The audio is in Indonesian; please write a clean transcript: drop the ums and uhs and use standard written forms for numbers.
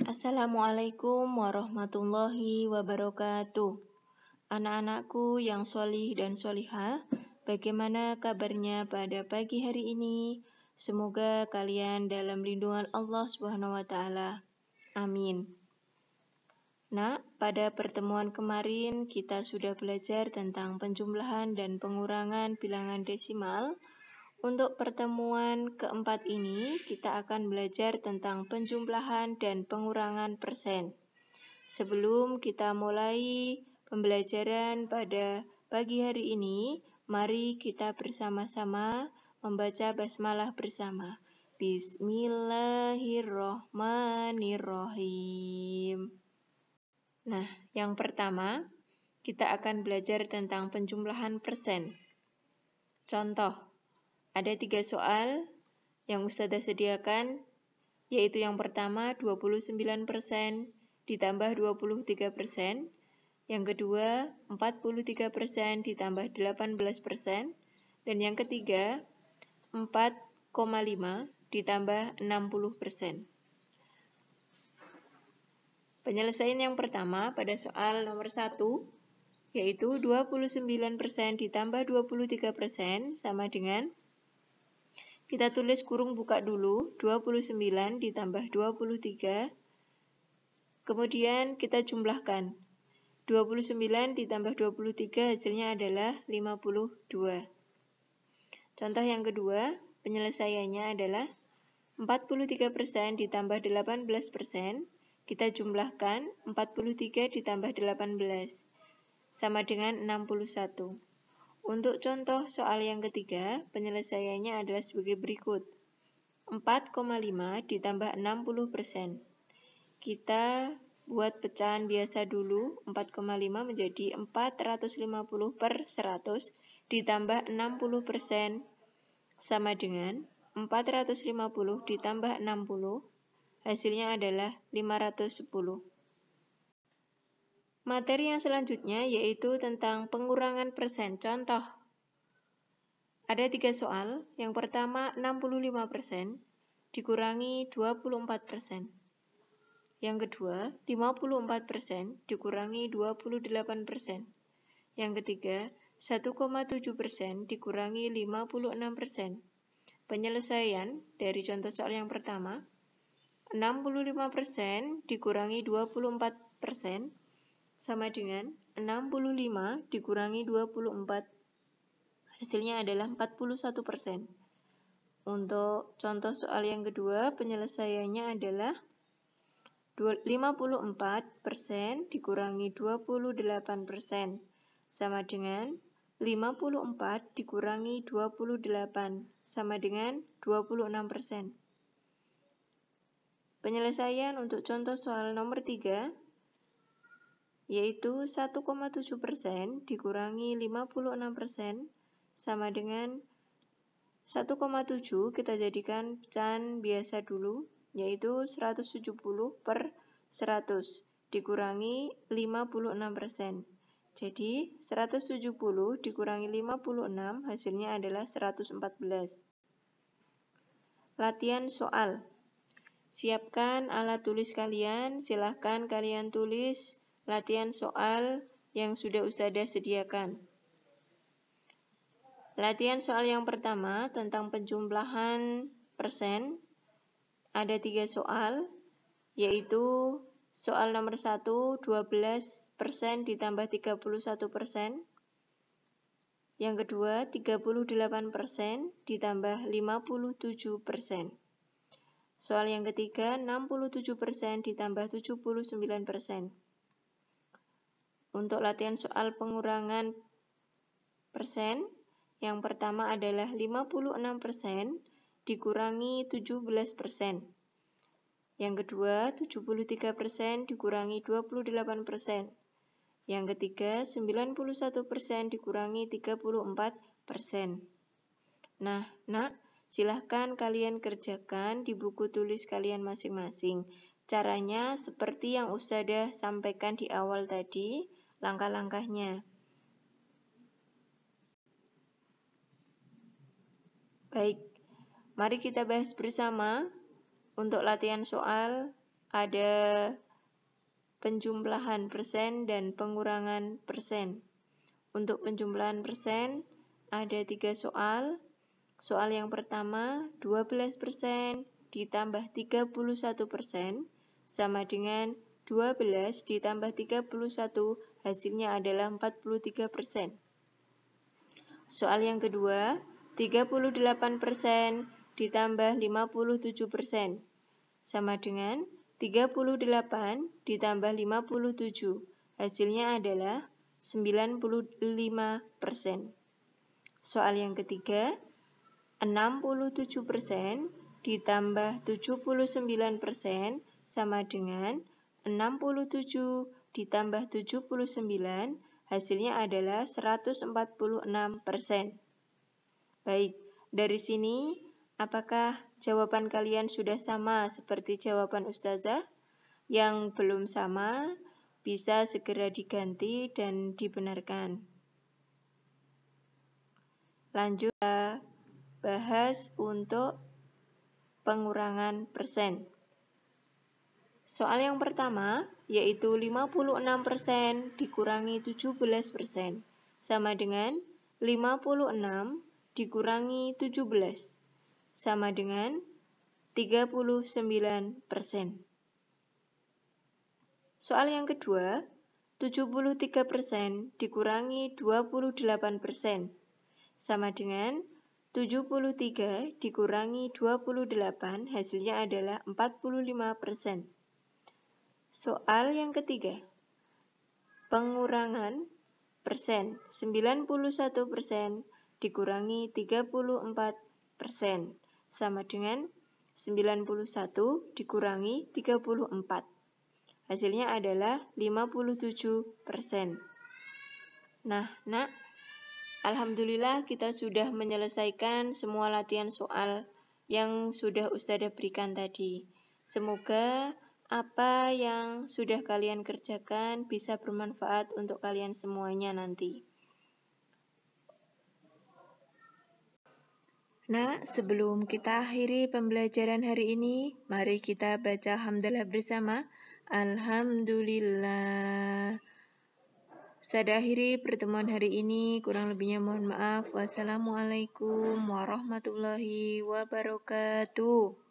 Assalamualaikum warahmatullahi wabarakatuh. Anak-anakku yang sholih dan sholihah, bagaimana kabarnya pada pagi hari ini? Semoga kalian dalam lindungan Allah Subhanahu wa Ta'ala. Amin. Nah, pada pertemuan kemarin kita sudah belajar tentang penjumlahan dan pengurangan bilangan desimal. Untuk pertemuan keempat ini, kita akan belajar tentang penjumlahan dan pengurangan persen. Sebelum kita mulai pembelajaran pada pagi hari ini, mari kita bersama-sama membaca basmalah bersama. Bismillahirrohmanirrohim. Nah, yang pertama, kita akan belajar tentang penjumlahan persen. Contoh. Ada 3 soal yang Ustazah sediakan, yaitu yang pertama 29% ditambah 23%, yang kedua 43% ditambah 18%, dan yang ketiga 4,5 ditambah 60%. Penyelesaian yang pertama pada soal nomor 1, yaitu 29% ditambah 23% sama dengan, kita tulis kurung buka dulu, 29 ditambah 23. Kemudian kita jumlahkan. 29 ditambah 23 hasilnya adalah 52. Contoh yang kedua, penyelesaiannya adalah 43% ditambah 18%. Kita jumlahkan 43 ditambah 18 sama dengan 61. Untuk contoh soal yang ketiga, penyelesaiannya adalah sebagai berikut. 4,5 ditambah 60%. Kita buat pecahan biasa dulu, 4,5 menjadi 450 per 100 ditambah 60% sama dengan 450 ditambah 60, hasilnya adalah 510. Materi yang selanjutnya yaitu tentang pengurangan persen. Contoh, ada 3 soal. Yang pertama 65% dikurangi 24%. Yang kedua 54% dikurangi 28%. Yang ketiga 1,7% dikurangi 56%. Penyelesaian dari contoh soal yang pertama, 65% dikurangi 24% sama dengan 65 dikurangi 24. Hasilnya adalah 41%. Untuk contoh soal yang kedua, penyelesaiannya adalah 54% dikurangi 28% sama dengan 54 dikurangi 28 sama dengan 26%. Penyelesaian untuk contoh soal nomor 3 yaitu 1,7% dikurangi 56% sama dengan 1,7 kita jadikan pecahan biasa dulu, yaitu 170 per 100 dikurangi 56%. Jadi 170 dikurangi 56 hasilnya adalah 114. Latihan soal. Siapkan alat tulis kalian, silahkan kalian tulis latihan soal yang sudah Ustazah sediakan. Latihan soal yang pertama tentang penjumlahan persen. Ada 3 soal, yaitu soal nomor 1, 12% ditambah 31%. Yang kedua, 38% ditambah 57%. Soal yang ketiga, 67% ditambah 79%. Untuk latihan soal pengurangan persen, yang pertama adalah 56% dikurangi 17%. Yang kedua, 73% dikurangi 28%. Yang ketiga, 91% dikurangi 34%. Nah, silahkan kalian kerjakan di buku tulis kalian masing-masing. Caranya seperti yang Ustazah sampaikan di awal tadi, langkah-langkahnya. Baik, mari kita bahas bersama. Untuk latihan soal ada penjumlahan persen dan pengurangan persen. Untuk penjumlahan persen, ada 3 soal. Soal yang pertama, 12% ditambah 31% sama dengan 12 ditambah 31, hasilnya adalah 43%. Soal yang kedua, 38% ditambah 57% sama dengan 38 ditambah 57, hasilnya adalah 95%. Soal yang ketiga, 67% ditambah 79% sama dengan 67 ditambah 79, hasilnya adalah 146%. Baik, dari sini apakah jawaban kalian sudah sama seperti jawaban Ustazah? Yang belum sama bisa segera diganti dan dibenarkan. Lanjut kita bahas untuk pengurangan persen. Soal yang pertama yaitu 56% dikurangi 17% sama dengan 56 dikurangi 17 sama dengan 39%. Soal yang kedua, 73% dikurangi 28% sama dengan 73 dikurangi 28, hasilnya adalah 45%. Soal yang ketiga, pengurangan persen, 91% dikurangi 34% sama dengan 91 dikurangi 34. Hasilnya adalah 57%. Nah, Nak, alhamdulillah kita sudah menyelesaikan semua latihan soal yang sudah Ustazah berikan tadi. Semoga apa yang sudah kalian kerjakan bisa bermanfaat untuk kalian semuanya nanti. Nah, sebelum kita akhiri pembelajaran hari ini, mari kita baca hamdalah bersama. Alhamdulillah. Ustazah akhiri pertemuan hari ini, kurang lebihnya mohon maaf. Wassalamualaikum warahmatullahi wabarakatuh.